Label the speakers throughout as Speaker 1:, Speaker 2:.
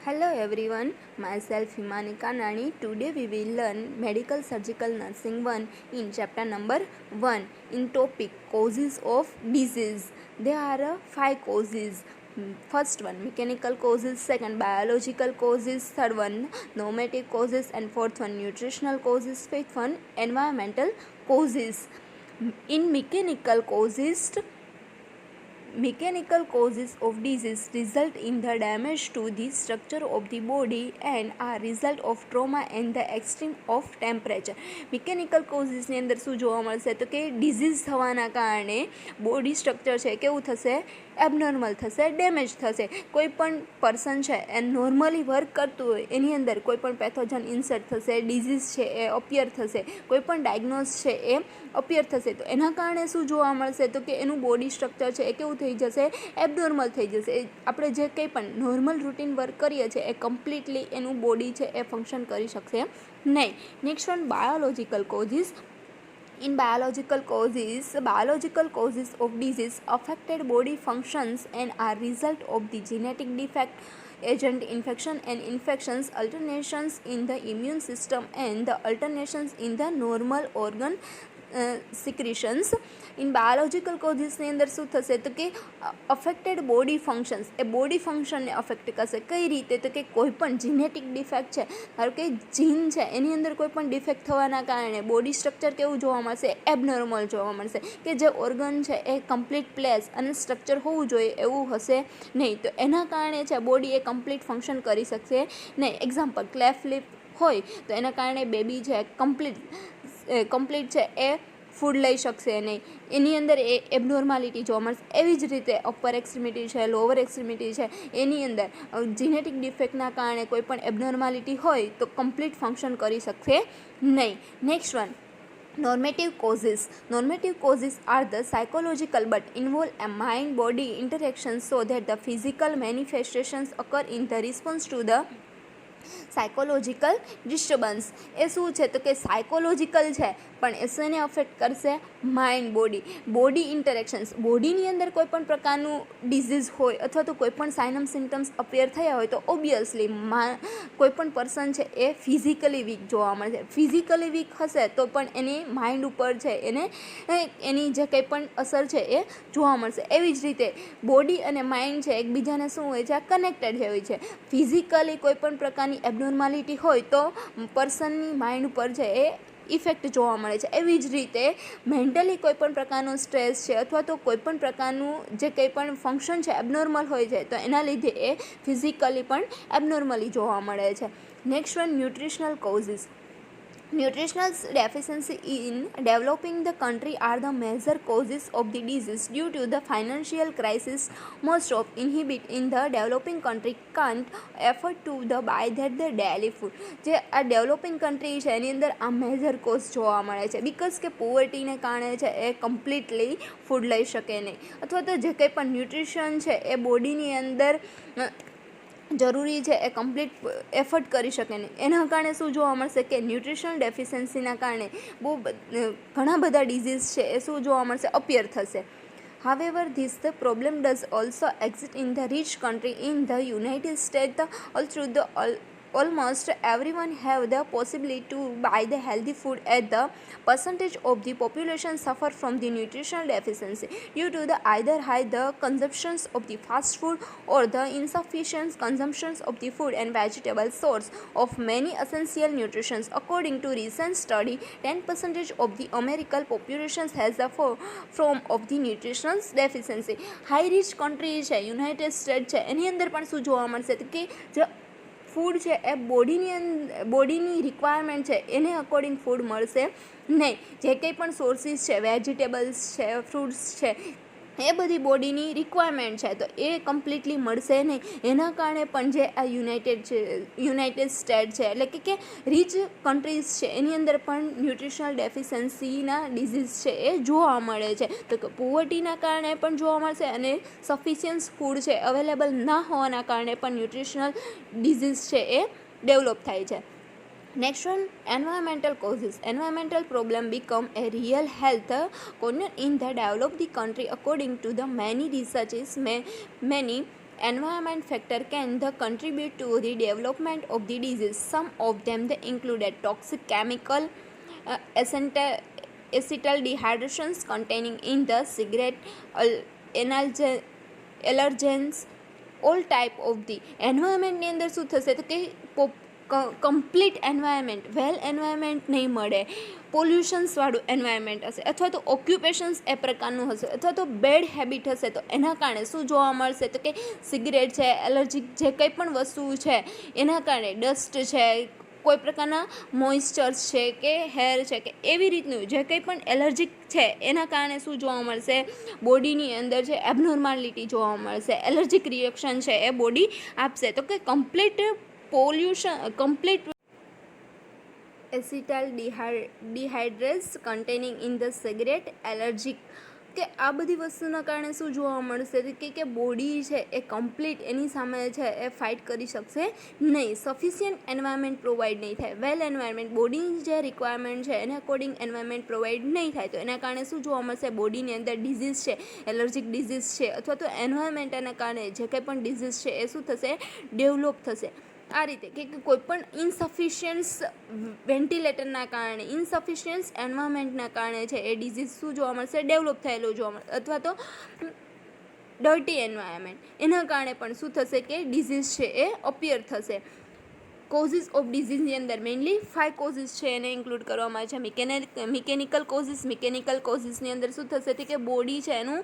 Speaker 1: Hello everyone, myself Himani Kanani. Today we will learn Medical Surgical Nursing 1 in chapter number 1 in topic causes of disease. There are 5 causes. First one mechanical causes, second biological causes, third one normative causes, and fourth one nutritional causes, fifth one environmental causes. In mechanical causes of disease result in the damage to the structure of the body and are result of trauma and the extreme of temperature. Mechanical કોઝિસની અંદર શું જોવા મળશે તો કે disease થવાના કારણે body structure છે કેવું થશે, એબનોર્મલ થશે, ડેમેજ થશે. કોઈ પણ પર્સન છે એ નોર્મલી વર્ક કરતું હોય એની અંદર કોઈ પણ પેથોજન ઇન્સર્ટ થશે, ડિઝીઝ છે એ અપિયર થશે, કોઈ પણ ડાયગ્નોઝ છે એ અપિયર થશે. તો એના કારણે શું જોવા મળશે તો કે એનું બોડી સ્ટ્રક્ચર છે એ કેવું થઈ જશે, એબનોર્મલ થઈ જશે. આપણે જે કંઈ પણ નોર્મલ રૂટીન વર્ક કરીએ છીએ એ કમ્પ્લીટલી એનું બોડી છે એ ફંક્શન કરી શકશે નહીં. Next one biological causes. In biological causes of disease affected body functions and are result of the genetic defect, agent infection and infections, alterations in the immune system and the alterations in the normal organ secretions. In biological કોઝિસની અંદર શું થશે તો કે affected body functions, એ body ફંક્શનને affect કરશે. કઈ રીતે તો કે કોઈ પણ જીનેટિક ડિફેક્ટ છે, ધારો કે જીન છે એની અંદર કોઈ પણ ડિફેક્ટ થવાના કારણે બોડી સ્ટ્રક્ચર કેવું જોવા મળશે, એબનોર્મલ જોવા મળશે. કે જે ઓર્ગન છે એ કમ્પ્લીટ પ્લેસ અને સ્ટ્રક્ચર હોવું જોઈએ એવું હશે નહીં. તો એના કારણે છે બોડી એ કમ્પ્લીટ ફંક્શન કરી શકશે નહીં. એક્ઝામ્પલ ક્લેફ્ટ લિપ હોય તો એના કારણે બેબી છે કમ્પ્લીટ છે એ ફૂડ લઈ શકશે નહીં, એની અંદર એ એબનોર્માલિટી જોવા મળશે. એવી જ રીતે અપર એક્સ્ટ્રીમિટી છે, લોઅર એક્સ્ટ્રીમિટી છે, એની અંદર જીનેટિક ડિફેક્ટના કારણે કોઈ પણ એબનોર્માલિટી હોય તો કમ્પ્લીટ ફંક્શન કરી શકશે નહીં. Next one normative causes. Normative causes are the psychological but involve a mind body interaction so that the physical manifestations occur in the response to the psychological disturbance. એ શું છે તો કે સાયકોલોજીકલ છે પણ એ શેને અફેક્ટ કરશે, માઇન્ડ બોડી ઇન્ટરેક્શન્સ. બોડીની અંદર કોઈ પણ પ્રકારનું ડિઝીઝ હોય અથવા તો કોઈ પણ સાઇનમ સિમ્ટમ્સ અપિયર થયા હોય તો ઓબ્વિયસલી કોઈ પણ પર્સન છે એ ફિઝિકલી વીક જોવા મળશે. ફિઝિકલી વીક હશે તો પણ એની માઇન્ડ ઉપર છે એને એની જે કંઈ પણ અસર છે એ જોવા મળશે. એવી જ રીતે બોડી અને માઇન્ડ છે એકબીજાને શું હોય છે, કનેક્ટેડ હોય છે. ફિઝિકલી કોઈ પણ પ્રકારની એબનોર્માલિટી હોય તો પર્સનની માઇન્ડ ઉપર છે એ ઇફેક્ટ જોવા મળે છે. એવી જ રીતે મેન્ટલી કોઈ પણ પ્રકારનો સ્ટ્રેસ છે અથવા તો કોઈ પણ પ્રકારનું જે કંઈ પણ ફંક્શન છે એબનોર્મલ હોય છે તો એના લીધે એ ફિઝિકલી પણ એબનોર્મલી જોવા મળે છે. Next one nutritional causes. Nutritional deficiency in developing the country are the major causes of the disease. Due to the financial crisis, most of inhabit in the developing country can't afford to buy that the daily food. જે આ developing country છે એની અંદર આ major cause જોવા મળે છે. Because કે પોવર્ટીને કારણે છે એ કમ્પ્લીટલી ફૂડ લઈ શકે નહીં અથવા તો જે કંઈ પણ ન્યુટ્રિશન છે એ બોડીની અંદર જરૂરી છે એ કમ્પ્લીટ એફર્ટ કરી શકે નહીં. એના કારણે શું જોવા મળશે કે ન્યુટ્રિશનલ ડેફિશિયન્સીના કારણે બહુ ઘણા બધા ડિઝીઝ છે એ શું જોવા મળશે, અપિયર થશે. However, this the problem does also exist in the rich country. In the United States, almost everyone have the possibility to buy the healthy food at the percentage of the population suffer from the nutritional deficiency due to the either high the consumptions of the fast food or the insufficient consumptions of the food and vegetable source of many essential nutrients. According to recent study, 10% of the American population has the form of the nutritional deficiency. High rich country છે United state છે એની અંદર પણ શું જોવા મળશે કે જે ફૂડ છે એ બોડીની રિક્વાયરમેન્ટ છે એને અકોર્ડિંગ ફૂડ મળશે નહીં. જે કંઈ પણ સોર્સિસ છે, વેજીટેબલ્સ છે, ફ્રૂટ્સ છે, એ બધી બોડીની રિક્વાયરમેન્ટ છે તો એ કમ્પ્લીટલી મળશે નહીં. એના કારણે પણ જે આ યુનાઇટેડ સ્ટેટ છે એટલે કે રીચ કન્ટ્રીઝ છે એની અંદર પણ ન્યુટ્રિશનલ ડેફિશિયન્સીના ડિઝીઝ છે એ જોવા મળે છે. તો કે પોવર્ટીના કારણે પણ જોવા મળશે અને સફિશિયન્ટ ફૂડ છે અવેલેબલ ના હોવાના કારણે પણ ન્યુટ્રિશનલ ડિઝીઝ છે એ ડેવલપ થાય છે. Next one, environmental causes. Environmental problem become a real health concern in the developed country according to the many researches. Many environment factor can the contribute to the development of the disease. Some of them they included toxic chemical, acetyl dehydrations containing in the cigarette, allergens, all type of the environment ની અંદર શું થશે તો કે complete environment, વેલ environment નહીં મળે, પોલ્યુશન્સવાળું environment હશે, અથવા તો ઓક્યુપેશન્સ એ પ્રકારનું હશે, અથવા તો બેડ હેબિટ હશે, તો એના કારણે શું જોવા મળશે તો કે સિગરેટ છે, એલર્જીક જે કંઈ પણ વસ્તુ છે એના કારણે, ડસ્ટ છે, કોઈ પ્રકારના મોઇસ્ચર્સ છે કે હેર છે કે એવી રીતનું જે કંઈ પણ એલર્જીક છે એના કારણે શું જોવા મળશે, બોડીની અંદર છે એબનોર્માલિટી જોવા મળશે, એલર્જીક રિએક્શન છે એ બોડી આપશે. તો કે complete pollution, complete acetyl dehydrates containing in the cigarette, allergic કે આ બધી વસ્તુના કારણે શું જોવા મળશે કે બોડી છે એ કમ્પ્લીટ એની સામે છે એ ફાઇટ કરી શકશે નહીં. સફિશિયન્ટ એન્વાયરમેન્ટ પ્રોવાઈડ નહીં થાય, વેલ એન્વાયરમેન્ટ, બોડીની જે રિક્વાયરમેન્ટ છે એને અકોર્ડિંગ એન્વાયરમેન્ટ પ્રોવાઈડ નહીં થાય, તો એના કારણે શું જોવા મળશે, બોડીની અંદર ડિઝીઝ છે, એલર્જીક ડિઝીઝ છે, અથવા તો એન્વાયરમેન્ટના કારણે જે કંઈ પણ ડિઝીઝ છે એ શું થશે, ડેવલપ થશે. આ રીતે કે કોઈ પણ ઇનસફિશિયન્સ વેન્ટિલેટરના કારણે, ઇનસફિશિયન્સ એન્વાયરમેન્ટના કારણે છે એ ડિઝીઝ શું જોવા મળશે, ડેવલપ થયેલો જોવા મળશે, અથવા તો ડર્ટી એન્વાયરમેન્ટ એના કારણે પણ શું થશે કે ડિઝીઝ છે એ અપિયર થશે. કોઝિસ ઓફ ડિઝીઝની અંદર મેઇનલી 5 કોઝિસ છે એને ઇન્ક્લુડ કરવામાં આવે છે. મિકેનિકલ કોઝિસ, મિકેનિકલ કોઝિસની અંદર શું થશે કે બોડી છે એનું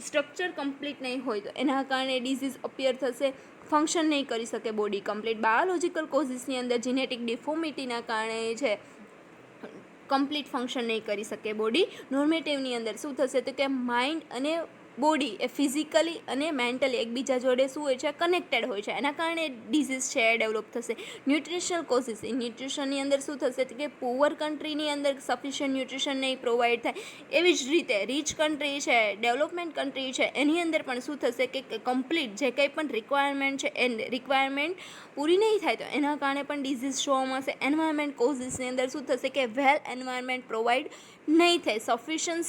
Speaker 1: સ્ટ્રક્ચર કમ્પ્લીટ નહીં હોય તો એના કારણે ડિઝીઝ અપિયર થશે, ફંક્શન નહીં કરી શકે બોડી કમ્પ્લીટ. બાયોલોજિકલ કોઝિસની અંદર જીનેટિક ડિફોર્મિટીના કારણે છે કમ્પ્લીટ ફંક્શન નહીં કરી શકે બોડી. નોર્મેટિવની અંદર શું થશે તો કે માઇન્ડ અને બોડી એ ફિઝિકલી અને મેન્ટલી એકબીજા જોડે શું હોય છે, કનેક્ટેડ હોય છે, એના કારણે ડિઝીઝ છે એ ડેવલપ થશે. ન્યુટ્રિશનલ કોઝિસ, ન્યુટ્રિશનની અંદર શું થશે કે પુઅર કન્ટ્રીની અંદર સફિશિયન્ટ ન્યુટ્રિશન નહીં પ્રોવાઈડ થાય, એવી જ રીતે રીચ કન્ટ્રી છે, ડેવલપમેન્ટ કન્ટ્રી છે એની અંદર પણ શું થશે કે કમ્પ્લીટ જે કંઈ પણ રિક્વાયરમેન્ટ છે એ રિક્વાયરમેન્ટ પૂરી નહીં થાય, તો એના કારણે પણ ડિઝીઝ જોવા મળશે. એન્વાયરમેન્ટ કોઝિસની અંદર શું થશે કે વેલ એન્વાયરમેન્ટ પ્રોવાઈડ નહીં થાય, સફિશિયન્સ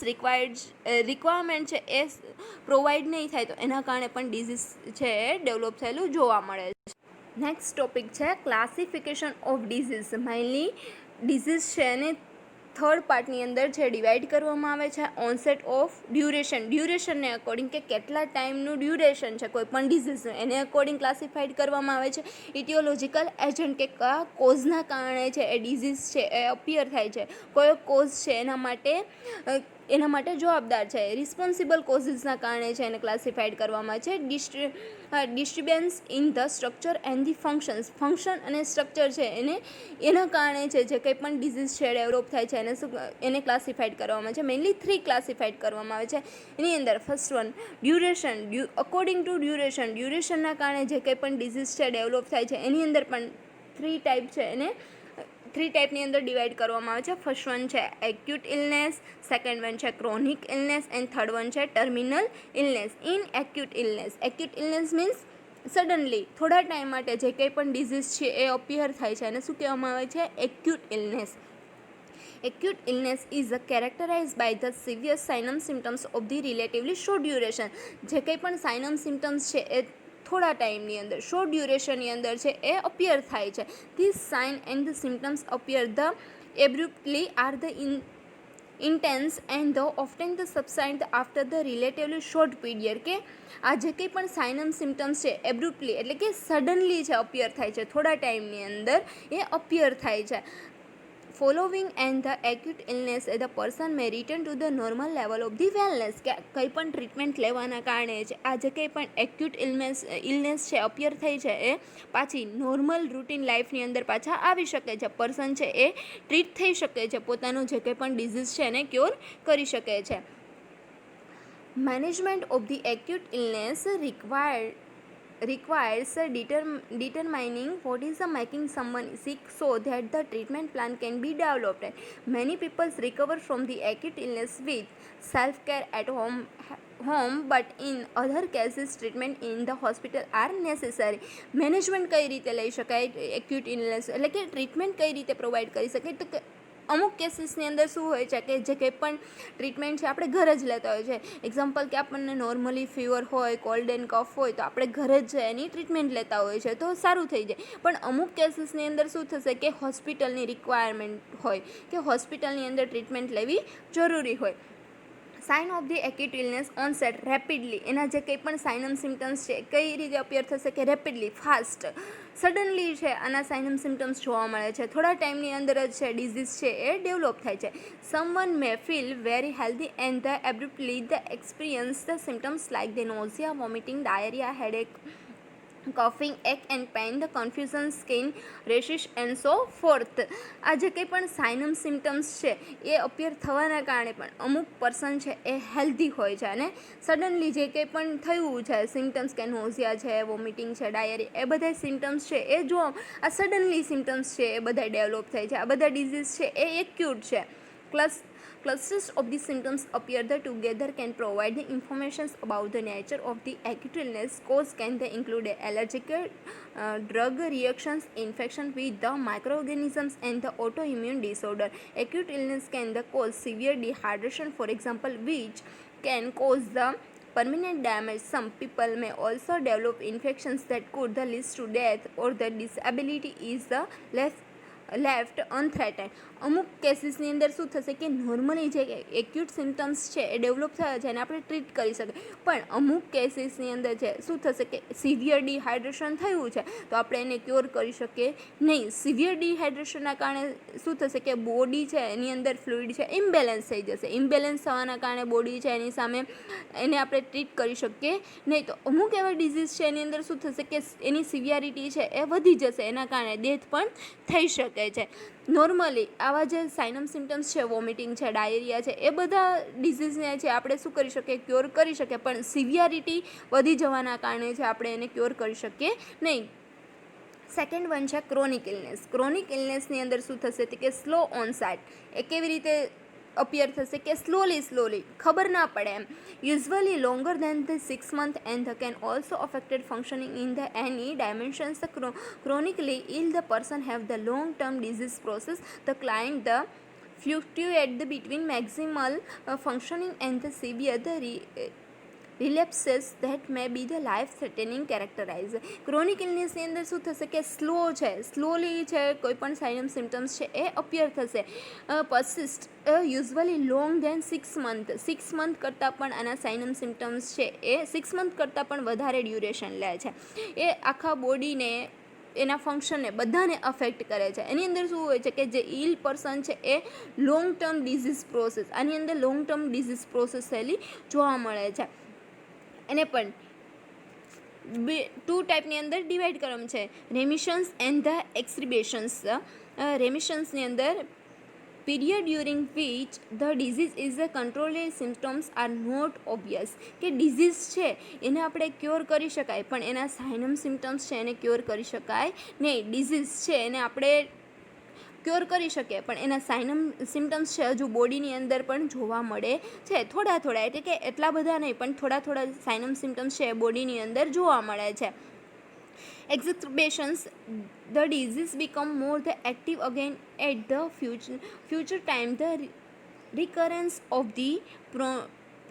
Speaker 1: રિક્વાયરમેન્ટ છે એ પ્રોવાઈડ નહીં થાય, તો એના કારણે પણ ડિઝીઝ છે એ ડેવલપ થયેલું જોવા મળે છે. નેક્સ્ટ ટોપિક છે classification of disease. Mainly disease છે એને થર્ડ પાર્ટની અંદર છે ડિવાઈડ કરવામાં આવે છે. ઓનસેટ ઓફ ડ્યુરેશન, ડ્યુરેશનને અકોર્ડિંગ કે કેટલા ટાઈમનું ડ્યુરેશન છે કોઈ પણ ડિઝીઝનું એને અકોર્ડિંગ ક્લાસિફાઈડ કરવામાં આવે છે. ઇટિયોલોજિકલ એજન્ટ કે કયા કોઝના કારણે છે એ ડિઝીઝ છે એ અપિયર થાય છે, કયો કોઝ છે એના માટે જવાબદાર છે. રિસ્પોન્સિબલ કોઝિસના કારણે છે એને ક્લાસિફાઈડ કરવામાં છે. Disturbance in the structure and the function અને સ્ટ્રક્ચર છે એના કારણે છે જે કંઈ પણ ડિઝીઝ છે ડેવલપ થાય છે એને ક્લાસિફાઈડ કરવામાં છે. મેઇનલી 3 ક્લાસિફાઈડ કરવામાં આવે છે. એની અંદર first one duration, according to ડ્યુરેશનના કારણે જે કંઈ પણ ડિઝીઝ છે ડેવલપ થાય છે એની અંદર પણ 3 ટાઈપ છે એને 3 ટાઈપની અંદર ડિવાઈડ કરવામાં આવે છે. ફર્સ્ટ વન છે એક્યુટ ઇલનેસ, સેકન્ડ વન છે chronic illness and third one છે terminal illness. In acute illness means suddenly થોડા ટાઈમ માટે જે કંઈ પણ ડિઝીઝ છે એ અપિયર થાય છે અને શું કહેવામાં આવે છે, acute illness. Acute illness is characterized by the severe symptoms of the relatively short duration. જે કંઈ પણ સાઇનમ સિમ્ટમ્સ છે એ થોડા ટાઈમની અંદર, શોર્ટ ડ્યુરેશનની અંદર છે એ અપિયર થાય છે. This sign and the symptoms appear the abruptly are the intense and the often the subside after the relatively short period. કે આ જે કંઈ પણ સાઇનમ સિમ્ટમ્સ છે એબ્રુપ્ટલી એટલે કે સડનલી છે અપિયર થાય છે, થોડા ટાઈમની અંદર એ અપિયર થાય છે. Following and the acute illness the person May return to the normal level of the wellness. કે કંઈ પણ ટ્રીટમેન્ટ લેવાના કારણે છે આ જે કંઈ પણ એક્યુટ ઇલનેસ છે અપિયર થઈ છે એ પાછી નોર્મલ રૂટીન લાઈફની અંદર પાછા આવી શકે છે. પર્સન છે એ ટ્રીટ થઈ શકે છે, પોતાનું જે કંઈ પણ ડિઝીઝ છે એને ક્યોર કરી શકે છે. Management of the acute illness requires determining what is making someone sick so that the treatment plan can be developed. Many people recover from the acute illness with self-care at home but in other cases treatment in the hospital are necessary. Management કઈ રીતે લઈ શકાય acute illness એટલે કે treatment કઈ રીતે provide કરી શકાય, તો કે અમુક કેસીસની અંદર શું હોય છે કે જે કંઈ પણ ટ્રીટમેન્ટ છે આપણે ઘરે જ લેતા હોય છે. એક્ઝામ્પલ કે આપણને નોર્મલી ફીવર હોય, કોલ્ડ એન્ડ કફ હોય તો આપણે ઘરે જ એની ટ્રીટમેન્ટ લેતા હોય છે તો સારું થઈ જાય. પણ અમુક કેસીસની અંદર શું થશે કે હોસ્પિટલની રિક્વાયરમેન્ટ હોય કે હોસ્પિટલની અંદર ટ્રીટમેન્ટ લેવી જરૂરી હોય. Sign of the acute illness onset rapidly, એના જે કંઈ પણ સાઇન એન્ડ સિમ્ટમ્સ છે કઈ રીતે અપિયર થશે કે રેપિડલી, ફાસ્ટ, સડનલી છે આના સાઇન એન્ડ સિમ્ટમ્સ જોવા મળે છે. થોડા ટાઈમની અંદર જ છે ડિઝીઝ છે એ ડેવલપ થાય છે. Someone may feel very healthy and the abruptly the experience the symptoms like the nausea, vomiting, diarrhoea, headache, coughing, ache and pain, the confusion, skin rashes and so forth. આ જે કંઈ પણ સાઇનમ symptoms છે એ appear થવાના કારણે પણ અમુક person છે એ હેલ્ધી હોય છે અને સડનલી જે કંઈ પણ થયું છે સિમ્ટમ્સ કે નોઝિયા છે, વોમિટિંગ છે, ડાયરી, એ બધા સિમ્ટમ્સ છે એ જો આ સડનલી સિમ્ટમ્સ છે એ બધા ડેવલપ થાય છે. આ બધા ડિઝીઝ છે એ એક્યુટ છે. Clusters of the symptoms appear together can provide the information about the nature of the acute illness. Cause can they include allergic drug reactions, infection with the microorganisms, and the autoimmune disorder. Acute illness can cause severe dehydration, for example, which can cause the permanent damage. Some people may also develop infections that could lead to death, or the disability is left unthreatened. અમુક કેસીસની અંદર શું થશે કે normally જે acute symptoms છે એ develop થયા છે અને આપણે ટ્રીટ કરી શકીએ. પણ અમુક કેસીસની અંદર છે શું થશે કે સિવિયર ડિહાઇડ્રેશન થયું છે તો આપણે એને ક્યોર કરી શકીએ નહીં. સિવિયર ડિહાઇડ્રેશનના કારણે શું થશે કે બોડી છે એની અંદર ફ્લુઇડ છે ઇમ્બેલેન્સ થઈ જશે. ઇમ્બેલેન્સ થવાના કારણે બોડી છે એની સામે એને આપણે ટ્રીટ કરી શકીએ નહીં. તો અમુક એવા ડિઝીઝ છે એની અંદર શું થશે કે એની સિવિયરિટી છે એ વધી જશે, એના કારણે ડેથ પણ થઈ શકે છે. નોર્મલી આવા જે સાઇનમ સિમ્ટમ્સ છે, વોમિટિંગ છે, ડાયરિયા છે, એ બધા ડિઝીઝને છે આપણે શું કરી શકીએ ક્યોર કરી શકીએ. પણ સિવિયરિટી વધી જવાના કારણે છે આપણે એને ક્યોર કરી શકીએ નહીં. સેકન્ડ વન છે ક્રોનિક ઇલનેસ. ક્રોનિક ઇલનેસની અંદર શું થશે કે સ્લો ઓનસેટ. એ કેવી રીતે અપિયર થશે કે સ્લોલી ખબર ના પડે એમ. Usually longer than the 6 months and can also affected functioning in the any dimensions. The chronically ill the person have the long term disease process. The client the fluctuate between maximal functioning and the severe relapses that may be the life threatening characterize. Chronic ઇલનેસની અંદર શું થશે કે slowly છે કોઈ પણ સાઇનમ symptoms છે એ appear થશે. પરસિસ્ટ યુઝવલી લોંગ દેન 6 months. 6 months કરતાં પણ આના સાઇનમ સિમ્ટમ્સ છે એ 6 months કરતાં પણ વધારે ડ્યુરેશન લે છે. એ આખા બોડીને એના ફંક્શનને બધાને અફેક્ટ કરે છે. એની અંદર શું હોય છે કે જે ઇલ પર્સન છે એ લોંગ ટર્મ ડિઝીઝ પ્રોસેસ, આની અંદર લોંગ ટર્મ ડિઝીઝ પ્રોસેસ થયેલી જોવા મળે છે. એને પણ 2 ટાઈપની અંદર ડિવાઈડ કરવામાં છે, રેમિશન્સ એન્ડ ધ એક્સક્રિબેશન્સ. રેમિશન્સની અંદર period during which the disease is the controlled symptoms are not obvious. કે ડિઝીઝ છે એને આપણે ક્યોર કરી શકાય પણ એના સાઇનમ સિમ્ટમ્સ છે એને ક્યોર કરી શકાય નહીં. ડિઝીઝ છે એને આપણે ક્યોર કરી શકીએ પણ એના સાઇનમ સિમ્ટમ્સ છે હજુ બોડીની અંદર પણ જોવા મળે છે થોડા એટલે કે એટલા બધા નહીં પણ થોડા સાઇનમ સિમ્ટમ્સ છે બોડીની અંદર જોવા મળે છે. Exacerbations, the disease become more the active again at the future time. The recurrence of the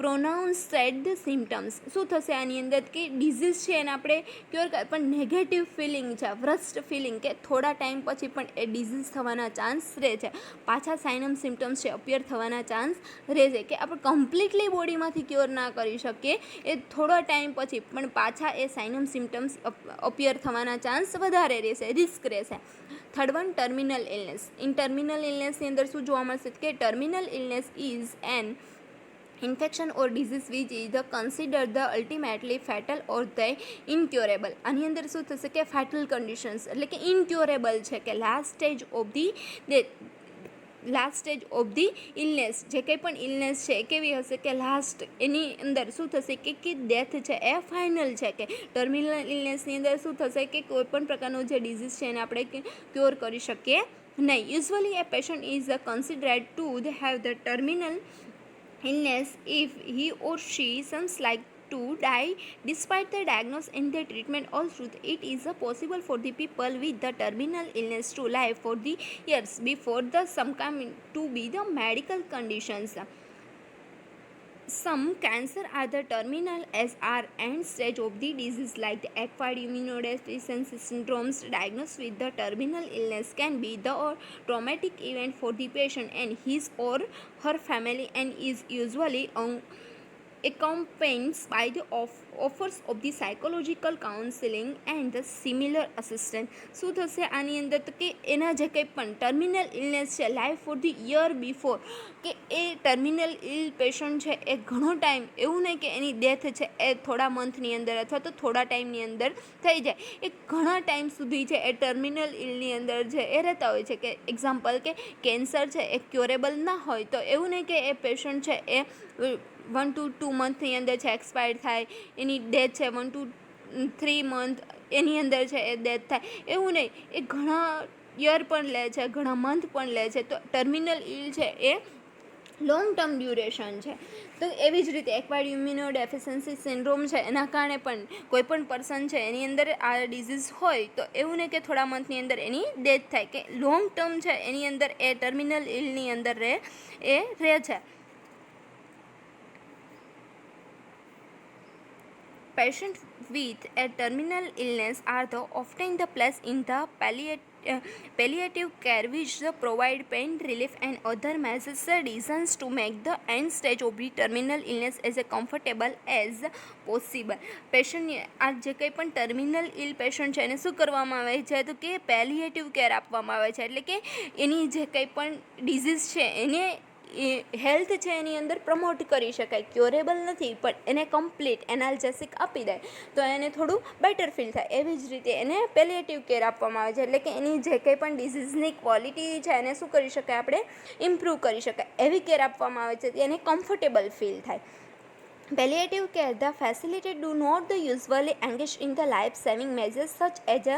Speaker 1: pronounced symptoms. શું થશે આની અંદર કે ડિઝીઝ છે એને આપણે ક્યોર પણ નેગેટિવ ફિલિંગ છે, વ્રસ્ટ ફિલિંગ કે થોડા ટાઈમ પછી પણ એ ડિઝીઝ થવાના ચાન્સ રહે છે. પાછા સાઇનમ સિમ્ટમ્સ છે અપિયર થવાના ચાન્સ રહે છે કે આપણે કમ્પ્લીટલી બોડીમાંથી ક્યોર ના કરી શકીએ એ થોડા ટાઈમ પછી પણ પાછા એ સાઇનમ સિમ્ટમ્સ અપિયર થવાના ચાન્સ વધારે રહેશે, રિસ્ક રહેશે. Third one terminal illness. In terminal ઇલનેસની અંદર શું જોવા મળશે કે terminal illness is an infection or disease which is considered the ultimately fatal or the incurable. આની અંદર શું થશે કે ફેટલ કન્ડિશન્સ એટલે કે ઇનક્યોરેબલ છે કે last stage of the illness. જે કંઈ પણ ઇલનેસ છે એ કેવી હશે કે લાસ્ટ એની અંદર શું થશે કે ડેથ છે એ ફાઇનલ છે. કે ટર્મિનલ ઇલનેસની અંદર શું થશે કે કોઈ પણ પ્રકારનો જે ડિઝીઝ છે એને આપણે ક્યોર કરી શકીએ નહીં. Usually a patient is considered to have the terminal illness if he or she seems like to die despite the diagnosis and the treatment. Also, it is possible for the people with the terminal illness to live for the years before the some come to be the medical conditions. Some cancer are the terminal as are end stage of the disease like the acquired immunodeficiency syndromes. Diagnosed with the terminal illness can be the traumatic event for the patient and his or her family and is usually accompanied by the offers of the psychological counseling and the similar assistance. શું થશે આની અંદર તો કે એના જે કંઈ પણ ટર્મિનલ ઇલનેસ છે life for the year before કે એ ટર્મિનલ ઇલ પેશન્ટ છે એ ઘણો ટાઈમ એવું નહીં કે એની ડેથ છે એ થોડા મંથની અંદર અથવા તો થોડા ટાઈમની અંદર થઈ જાય, એ ઘણા ટાઈમ સુધી છે એ ટર્મિનલ ઇલની અંદર છે એ રહેતા હોય છે. કે એક્ઝામ્પલ કે કેન્સર છે એ ક્યોરેબલ ના હોય તો એવું નહીં કે એ પેશન્ટ છે એ 1 to 2 મંથની અંદર છે એક્સપાયર થાય, એની ડેથ છે 1 to 3 મંથ એની અંદર છે એ ડેથ થાય, એવું નહીં, એ ઘણા યર પણ લે છે, ઘણા મંથ પણ લે છે. તો ટર્મિનલ ઇલ છે એ લોંગ ટર્મ ડ્યુરેશન છે. તો એવી જ રીતે એક્વાયર્ડ ઇમ્યુનોડેફિશિયન્સી સિન્ડ્રોમ છે એના કારણે પણ કોઈ પણ પર્સન છે એની અંદર આ ડિઝીઝ હોય તો એવું નહીં કે થોડા મંથની અંદર એની ડેથ થાય, કે લોંગ ટર્મ છે એની અંદર એ ટર્મિનલ ઇલની અંદર રહે છે. Patients with a terminal illness are often placed in the palliative care, which provide pain relief and other medicines to make the end stage of the terminal illness as comfortable as possible. Patient આ જે કંઈ પણ terminal ઇલ patient છે એને શું કરવામાં આવે છે તો કે પેલિએટિવ કેર આપવામાં આવે છે. એટલે કે એની જે કંઈ પણ ડિઝીઝ છે એને હેલ્થ છે એની અંદર પ્રમોટ કરી શકાય. ક્યોરેબલ નથી પણ એને કમ્પ્લીટ એનાલ્જેસિક આપી દે તો એને થોડું બેટર ફીલ થાય. એવી જ રીતે એને પેલિએટિવ કેર આપવામાં આવે છે. એટલે કે એની જે કંઈ પણ ડિઝીઝની ક્વોલિટી છે એને શું કરી શકાય, આપણે ઇમ્પ્રૂવ કરી શકાય, એવી કેર આપવામાં આવે છે એને કમ્ફર્ટેબલ ફીલ થાય. Palliative care, the facility do not usually engage in the life-saving measures such as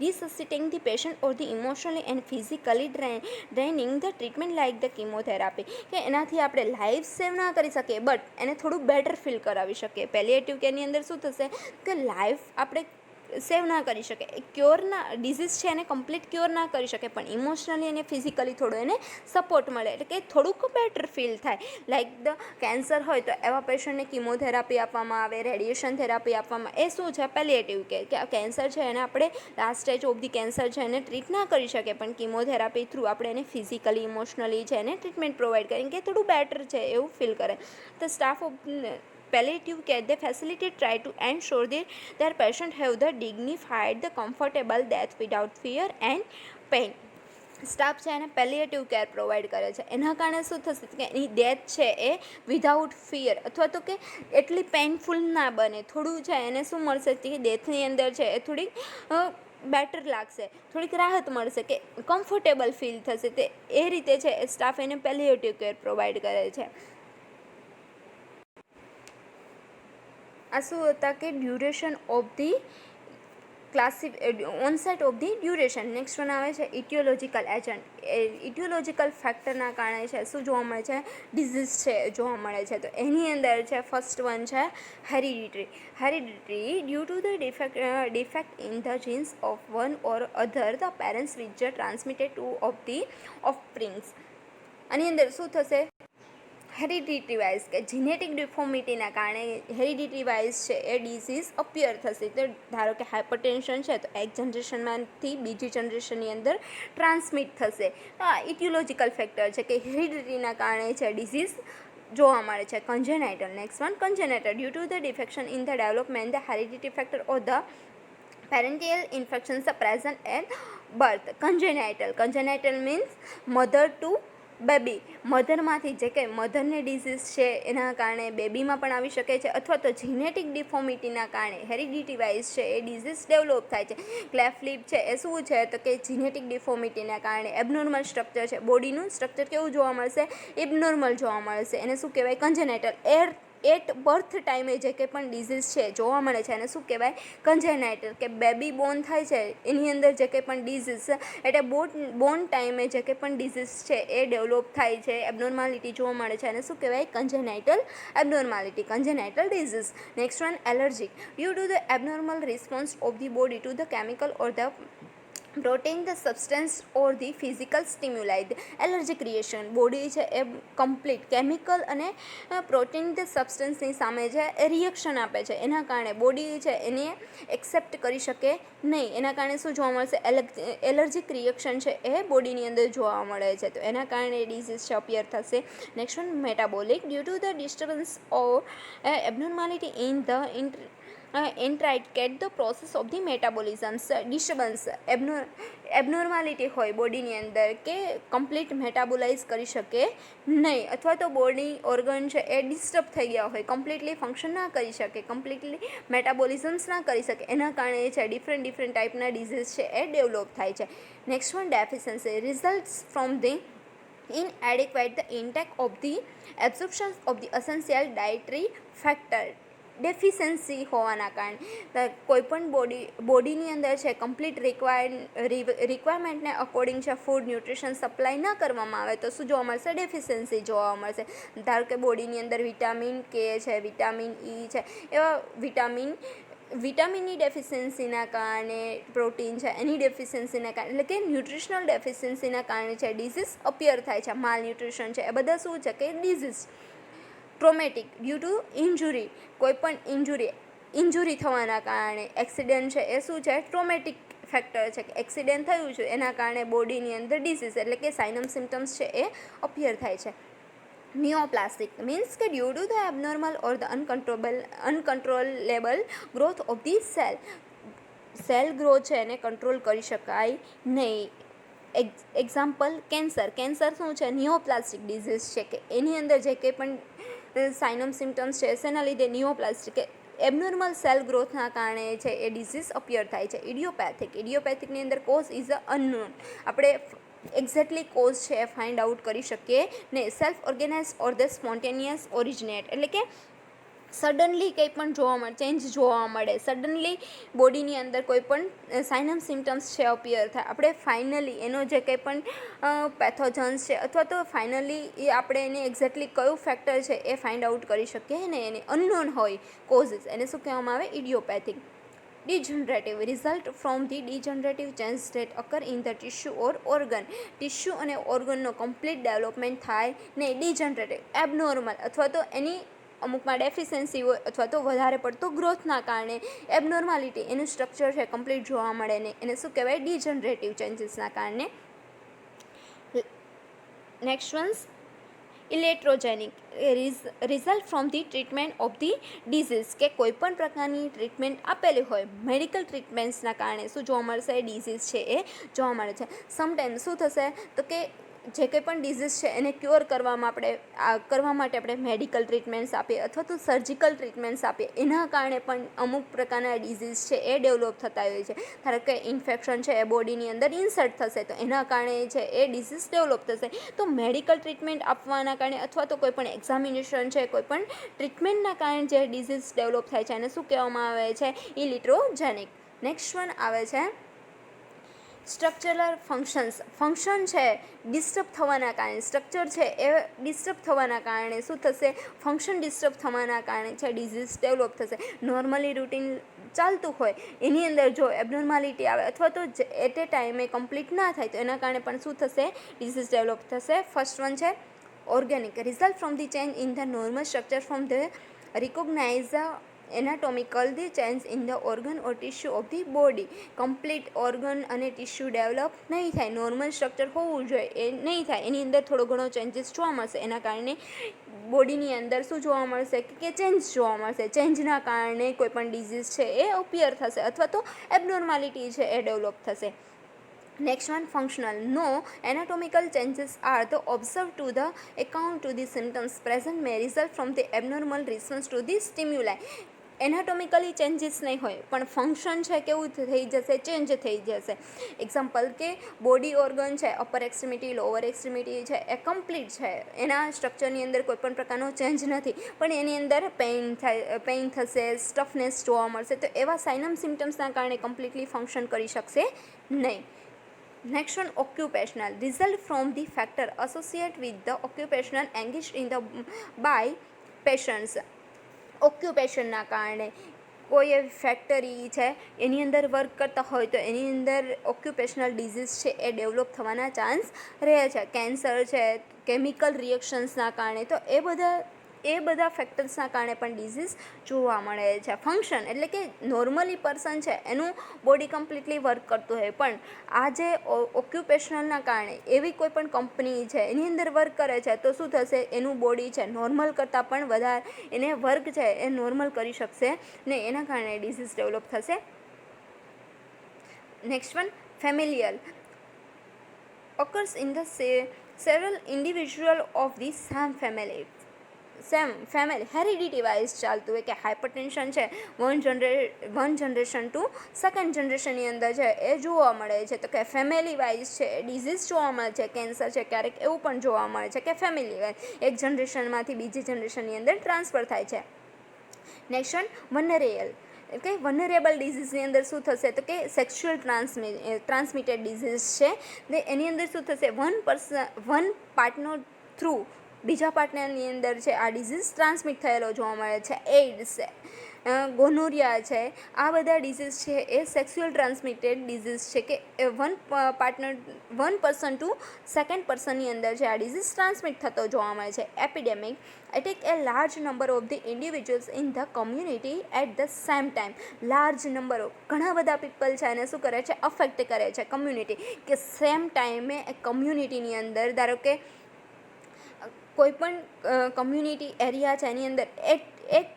Speaker 1: resuscitating the patient or the emotionally and physically draining the treatment like the chemotherapy. કે એનાથી આપણે life સેવ ના કરી શકીએ but એને થોડું better feel કરાવી શકીએ. પેલિએટિવ કેરની અંદર શું થશે કે લાઈફ આપણે સેવ ના કરી શકે, ક્યોરના ડિઝીઝ છે એને કમ્પ્લીટ ક્યોર ના કરી શકે પણ ઇમોશનલી અને ફિઝિકલી થોડું એને સપોર્ટ મળે, એટલે કે થોડુંક બેટર ફીલ થાય. લાઈક ધ કેન્સર હોય તો એવા પેશન્ટને કિમોથેરાપી આપવામાં આવે, રેડિયેશન થેરાપી આપવામાં, એ શું છે પેલિએટિવ કેર. કે આ કેન્સર છે એને આપણે last stage of the cancer છે એને ટ્રીટ ના કરી શકીએ પણ કિમોથેરાપી થ્રુ આપણે એને ફિઝિકલી ઇમોશનલી છે એને ટ્રીટમેન્ટ પ્રોવાઈડ કરીને કે થોડું બેટર છે એવું ફીલ કરે. તો staff of palliative care, the facility try to ensure that their patient have the dignified, the comfortable death without fear and pain. Staff છે એને પેલિએટિવ કેર પ્રોવાઈડ કરે છે. એના કારણે શું થશે કે એની ડેથ છે એ વિધાઉટ ફિયર અથવા તો કે એટલી પેઇનફુલ ના બને. થોડું છે એને શું મળશે કે ડેથની અંદર છે એ થોડીક બેટર લાગશે, થોડીક રાહત મળશે, કે કમ્ફર્ટેબલ ફીલ થશે. તે એ રીતે છે સ્ટાફ એને પેલિએટિવ કેર પ્રોવાઈડ કરે છે. આ શું હતા કે duration of the onset of the duration. Next one આવે છે ઇટિયોલોજિકલ એજન્ટ. ઇટિયોલોજિકલ ફેક્ટરના કારણે છે શું જોવા મળે છે, ડિઝીઝ છે જોવા મળે છે. તો એની અંદર છે ફર્સ્ટ વન છે hereditary due to the defect in the genes of one or other the parents which transmitted to of the offsprings. આની અંદર શું થશે, હેરિડિટરી વાઇઝ કે જીનેટિક ડિફોર્મિટીના કારણે હેરિડિટરી વાઇઝ છે એ ડિઝીઝ અપિયર થશે. તો ધારો કે હાઇપરટેન્શન છે તો એક જનરેશનમાંથી બીજી જનરેશનની અંદર ટ્રાન્સમિટ થશે. તો આ ઇટિયોલોજિકલ ફેક્ટર છે કે હેરિડિટરીના કારણે છે ડિઝીઝ જોવા મળે છે. Congenital. Next one congenital due to the defection in the development the hereditary factor or the parental infections are present at birth. Congenital means mother to baby. મધરમાંથી જે કંઈ મધરને ડિઝીઝ છે એના કારણે બેબીમાં પણ આવી શકે છે અથવા તો જીનેટિક ડિફોર્મિટીના કારણે હેરિડિટી વાઇઝ છે એ ડિઝીઝ ડેવલપ થાય છે. ક્લેફ્ટ લિપ છે એ શું છે તો કે જીનેટિક ડિફોર્મિટીના કારણે એબનોર્મલ સ્ટ્રક્ચર છે, બોડીનું સ્ટ્રક્ચર કેવું જોવા મળશે, એબનોર્મલ જોવા મળશે. એને શું કહેવાય, કન્જેનાઇટલ. એટ બર્થ ટાઈમે જે કંઈ પણ ડિઝીઝ છે જોવા મળે છે એને શું કહેવાય? કન્જેનાઇટલ. કે બેબી બોર્ન થાય છે એની અંદર જે કંઈ પણ ડિઝીઝ એટલે બોર્ન ટાઈમે જે કંઈ પણ ડિઝીઝ છે એ ડેવલપ થાય છે, એબનોર્માલિટી જોવા મળે છે એને શું કહેવાય? Congenital abnormality, congenital disease. Next one allergy. Due to the abnormal response of the body to the chemical or the protein, the substance or the physical stimuli. Allergy creation. Body છે એ complete chemical અને protein the સબસ્ટન્સની સામે છે એ reaction આપે છે, એના કારણે બોડી છે એને એક્સેપ્ટ કરી શકે નહીં, એના કારણે શું જોવા મળશે? એલર્જીક રિએક્શન છે એ બોડીની અંદર જોવા મળે છે, તો એના કારણે ડિઝીઝ છે અપિયર થશે. Next one metabolic. Due to the disturbance or abnormality in the intricate the process of the metabolism. Disturbance, abnormality હોય બોડીની અંદર કે કમ્પ્લીટ મેટાબોલાઇઝ કરી શકે નહીં, અથવા તો બોડી ઓર્ગન છે એ ડિસ્ટર્બ થઈ ગયા હોય, કમ્પ્લીટલી ફંક્શન ના કરી શકે, કમ્પ્લીટલી મેટાબોલિઝમ્સ ના કરી શકે, એના કારણે છે ડિફરન્ટ ટાઈપના ડિઝીઝ છે એ ડેવલપ થાય છે. Next one deficiency. Results from the inadequate the intake of the absorption of the essential dietary factor. Deficiency હોવાના કારણે કોઈપણ બોડીની અંદર છે કમ્પ્લીટ રિક્વાયરમેન્ટને અકોર્ડિંગ છે ફૂડ ન્યુટ્રિશન સપ્લાય ન કરવામાં આવે તો શું જોવા મળશે? ડેફિશિયન્સી જોવા મળશે. ધારો કે બોડીની અંદર વિટામિન કે છે, વિટામિન ઈ છે, એવા વિટામિનની ડેફિશિયન્સીના કારણે, પ્રોટીન છે એની ડેફિશિયન્સીના કારણે, એટલે કે ન્યુટ્રિશનલ ડેફિશિયન્સીના કારણે છે ડિઝીઝ અપિયર થાય છે. માલ ન્યુટ્રિશન છે એ બધા શું છે કે disease. Traumatic. Due to injury. કોઈપણ ઇન્જુરી થવાના કારણે, એક્સિડન્ટ છે એ શું છે? ટ્રોમેટિક ફેક્ટર છે કે એક્સિડન્ટ થયું છે એના કારણે બોડીની અંદર ડિઝીઝ એટલે કે સાઇનમ સિમ્ટમ્સ છે એ અપિયર થાય છે. નિયોપ્લાસ્ટિક મીન્સ કે due to the abnormal or the uncontrollable growth of the cell growth છે એને કંટ્રોલ કરી શકાય નહીં. Example cancer. કેન્સર શું છે? નિયોપ્લાસ્ટિક ડિઝીઝ છે કે એની અંદર જે કંઈ પણ સાઇનમ સિમ્ટમ્સ છે શેના લીધે? નિયોપ્લાસ્ટિક એબનોર્મલ સેલ ગ્રોથના કારણે છે એ ડિઝીઝ અપિયર થાય છે. ઇડિયોપેથિકની અંદર કોઝ ઇઝ અ અનનોન. આપણે એક્ઝેક્ટલી કોઝ છે એ ફાઇન્ડ આઉટ કરી શકીએ ને. Self organize or the spontaneous originate એટલે કે સડનલી કંઈ પણ જોવા મળે, ચેન્જ જોવા મળે, સડનલી બોડીની અંદર કોઈ પણ સાઇનમ સિમ્ટમ્સ છે અપિયર થાય. આપણે ફાઇનલી એનો જે કંઈ પણ પેથોજન્સ છે અથવા તો ફાઇનલી એ આપણે એને એક્ઝેક્ટલી કયું ફેક્ટર છે એ ફાઇન્ડ આઉટ કરી શકીએ ને એને અનનોન હોય કોઝિસ, એને શું કહેવામાં આવે? ઇડિયોપેથિક. Degenerative. Result from the degenerative change that અકર in the tissue or organ. Tissue અને ઓર્ગનનો કમ્પ્લીટ ડેવલપમેન્ટ થાય ને. ડિજનરેટિવ એબનોર્મલ અથવા તો એની અમુકમાં ડેફિશિયન્સી હોય અથવા તો વધારે પડતો ગ્રોથના કારણે એબનોર્માલિટી એનું સ્ટ્રક્ચર છે કમ્પ્લીટ જોવા મળે ને એને શું કહેવાય? ડિજનરેટિવ ચેન્જીસના કારણે. Next ones electrogenic. Result from the treatment of the disease કે કોઈપણ પ્રકારની ટ્રીટમેન્ટ આપેલી હોય, મેડિકલ ટ્રીટમેન્ટ્સના કારણે શું જોવા મળશે? ડિઝીઝ છે એ જોવા મળે છે. સમટાઈમ શું થશે તો કે જે કંઈ પણ ડિઝીઝ છે એને ક્યોર કરવા માટે આપણે મેડિકલ ટ્રીટમેન્ટ્સ આપીએ અથવા તો સર્જિકલ ટ્રીટમેન્ટ્સ આપીએ, એના કારણે પણ અમુક પ્રકારના ડિઝીઝ છે એ ડેવલપ થતા હોય છે. ધારો કે ઇન્ફેક્શન છે એ બોડીની અંદર ઇન્સર્ટ થશે તો એના કારણે છે એ ડિઝીઝ ડેવલપ થશે. તો મેડિકલ ટ્રીટમેન્ટ આપવાના કારણે અથવા તો કોઈ પણ એક્ઝામિનેશન છે, કોઈ પણ ટ્રીટમેન્ટના કારણે જે ડિઝીઝ ડેવલપ થાય છે એને શું કહેવામાં આવે છે? ઇલેક્ટ્રોજેનિક. નેક્સ્ટ વન આવે છે સ્ટ્રક્ચરલ ફંક્શન છે ડિસ્ટર્બ થવાના કારણે, સ્ટ્રક્ચર છે એ ડિસ્ટર્બ થવાના કારણે શું થશે? ફંક્શન ડિસ્ટર્બ થવાના કારણે છે ડિઝીઝ ડેવલપ થશે. નોર્મલી રૂટીન ચાલતું હોય એની અંદર જો એબનોર્માલિટી આવે અથવા તો એટ એ ટાઈમે કમ્પ્લીટ ના થાય તો એના કારણે પણ શું થશે? ડિઝીઝ ડેવલપ થશે. ફર્સ્ટ વન છે organic. Result from the change in the normal structure from the recognise anatomical the change in the organ or tissue of the body. Complete organ અને ટિશ્યુ ડેવલપ નહીં થાય, normal structure હોવું જોઈએ એ નહીં થાય, એની અંદર થોડો ઘણો ચેન્જીસ જોવા મળશે. એના કારણે બોડીની અંદર શું જોવા મળશે કે ચેન્જ જોવા મળશે. ચેન્જના કારણે કોઈ પણ ડિઝીઝ છે એ અપિયર થશે અથવા તો એબનોર્માલિટી છે એ ડેવલપ થશે. Next one, functional. No anatomical changes are the observed to the account to the symptoms present may result from the abnormal response to the stimuli. Anatomically changes નહીં હોય પણ function છે કેવું થઈ જશે, ચેન્જ થઈ જશે. એક્ઝામ્પલ કે બોડી ઓર્ગન છે, અપર એક્સ્ટ્રીમિટી, લોઅર એક્સ્ટ્રીમિટી છે, એ કમ્પ્લીટ છે, એના સ્ટ્રક્ચરની અંદર કોઈ પણ પ્રકારનો ચેન્જ નથી, પણ એની અંદર પેઇન થશે, સ્ટફનેસ જોવા મળશે, તો એવા સાઇનમ સિમ્ટમ્સના કારણે કમ્પ્લીટલી ફંક્શન કરી શકશે નહીં. Next one, occupational result from the factor associate with the occupational engage in the by patients. ઓક્યુપેશનના કારણે કોઈ એવી ફેક્ટરી છે એની અંદર વર્ક કરતા હોય તો એની અંદર ઓક્યુપેશનલ ડિઝીઝ છે એ ડેવલપ થવાના ચાન્સ રહે છે. કેન્સર છે, કેમિકલ રિએક્શન્સના કારણે, તો એ બધા ફેક્ટર્સના કારણે પણ ડિઝીઝ જોવા મળે છે. ફંક્શન એટલે કે નોર્મલી પર્સન છે એનું બોડી કમ્પ્લીટલી વર્ક કરતું હોય, પણ આ જે ઓક્યુપેશનલના કારણે એવી કોઈ પણ કંપની છે એની અંદર વર્ક કરે છે તો શું થશે, એનું બોડી છે નોર્મલ કરતાં પણ વધારે એને વર્ક છે એ નોર્મલ કરી શકશે ને, એના કારણે ડિઝીઝ ડેવલપ થશે. Next one, familial occurs in the several individual of the same family. Heredity wise ચાલતું હોય કે હાઇપરટેન્શન છે વન જનરેશન ટુ સેકન્ડ જનરેશનની અંદર છે એ જોવા મળે છે. તો કે ફેમિલી વાઇઝ છે ડિઝીઝ જોવા મળે છે. કેન્સર છે ક્યારેક એવું પણ જોવા મળે છે કે ફેમિલી વાઇઝ એક જનરેશનમાંથી બીજી જનરેશનની અંદર ટ્રાન્સફર થાય છે. નેક્સ્ટ વન, વનરેબલ કે વનરેબલ ડિઝીઝની અંદર શું થશે તો કે સેક્સ્યુઅલ ટ્રાન્સમિટેડ ડિઝીઝ છે એની અંદર શું થશે, વન પાર્ટનર થ્રુ બીજા પાર્ટનરની અંદર છે આ ડિઝીઝ ટ્રાન્સમિટ થયેલો જોવા મળે છે. એઇડ્સ છે, ગોનોરિયા છે, આ બધા ડિઝીઝ છે એ સેક્સ્યુઅલ ટ્રાન્સમિટેડ ડિઝીઝ છે કે વન પર્સન ટુ સેકન્ડ પર્સનની અંદર છે આ ડિઝીઝ ટ્રાન્સમિટ થતો જોવા મળે છે. Epidemic attack a large number of the individuals in the community at the same time. Large number ઘણા બધા પીપલ છે એને શું કરે છે, અફેક્ટ કરે છે કમ્યુનિટી, કે સેમ ટાઈમે એ કમ્યુનિટીની અંદર ધારો કે કોઈ પણ કમ્યુનિટી એરિયા છે એની અંદર એક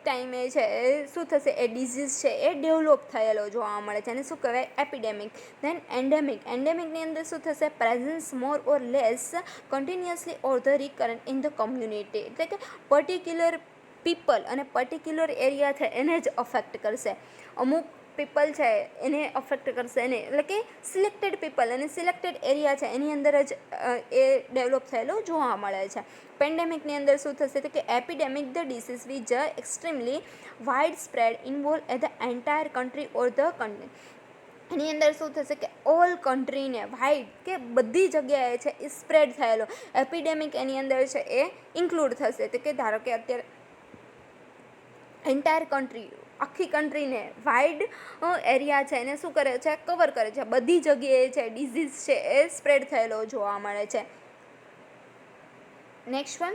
Speaker 1: ટાઈમે છે શું થશે, એ ડિઝીઝ છે એ ડેવલપ થયેલો જોવા મળે છે અને શું કહેવાય, એપિડેમિક. દેન એન્ડેમિકની અંદર શું થશે, presence more or less continuously or the recurrent in the community. એટલે કે પર્ટિક્યુલર પીપલ અને પર્ટિક્યુલર એરિયા છે એને જ અફેક્ટ કરશે. અમુક પીપલ છે એને અફેક્ટ કરશે એને, એટલે કે સિલેક્ટેડ પીપલ અને સિલેક્ટેડ એરિયા છે એની અંદર જ એ ડેવલપ થયેલો જોવા મળે છે. પેન્ડેમિકની અંદર શું થશે તો કે epidemic the disease which extremely wide spread involve at the entire country or the country. એની અંદર શું થશે કે ઓલ કન્ટ્રીને વાઇડ કે બધી જગ્યાએ છે એ સ્પ્રેડ થયેલો એપિડેમિક એની અંદર છે એ ઇન્ક્લુડ થશે. તો કે ધારો કે અત્યારે એન્ટાયર કન્ટ્રી, આખી કન્ટ્રીને વાઇડ એરિયા છે એને શું કરે છે, કવર કરે છે, બધી જગ્યાએ છે ડિઝીઝ છે એ સ્પ્રેડ થયેલો જોવા મળે છે. Next one,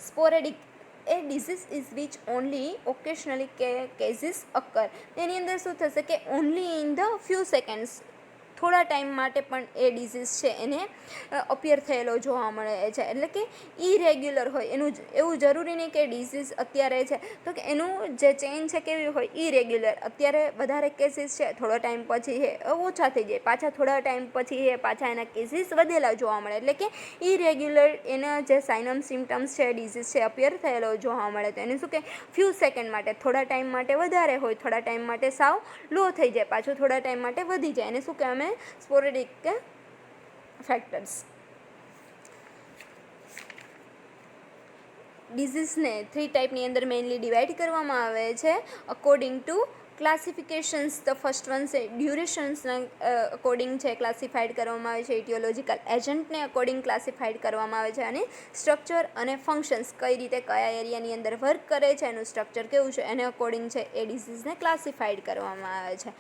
Speaker 1: sporadic a disease is which only occasionally cases occur. એની અંદર શું થશે કે only in the few seconds, થોડા ટાઈમ માટે પણ એ ડિઝીઝ છે એને અપિયર થયેલો જોવા મળે છે. એટલે કે ઇરેગ્યુલર હોય, એનું એવું જરૂરી નહીં કે ડિઝીઝ અત્યારે છે તો કે એનું જે ચેઇન છે કેવી હોય, ઇરેગ્યુલર. અત્યારે વધારે કેસીસ છે, થોડો ટાઈમ પછી એ ઓછા થઈ જાય, પાછા થોડા ટાઈમ પછી એ પાછા એના કેસીસ વધેલા જોવા મળે. એટલે કે ઇરેગ્યુલર એના જે સાઇનમ સિમ્ટમ્સ છે ડિઝીઝ છે અપિયર થયેલો જોવા મળે. તો એને શું કે ફ્યુ સેકન્ડ માટે, થોડા ટાઈમ માટે વધારે હોય, થોડા ટાઈમ માટે સાવ લો થઈ જાય, પાછું થોડા ટાઈમ માટે વધી જાય. એને શું કહેવાય, સ્પોરેડિક ફેક્ટર્સ. ડિઝીઝને 3 ટાઈપની અંદર મેઇનલી ડિવાઈડ કરવામાં આવે છે according to classifications. The first one છે ડ્યુરેશન્સના અકોર્ડિંગ છે ક્લાસિફાઈડ કરવામાં આવે છે, ઇટિયોલોજિકલ એજન્ટને અકોર્ડિંગ ક્લાસિફાઈડ કરવામાં આવે છે, અને સ્ટ્રક્ચર અને ફંક્શન્સ કઈ રીતે કયા એરિયાની અંદર વર્ક કરે છે, એનું સ્ટ્રક્ચર કેવું છે એને અકોર્ડિંગ છે એ ડિઝીઝને ક્લાસિફાઈડ કરવામાં આવે છે.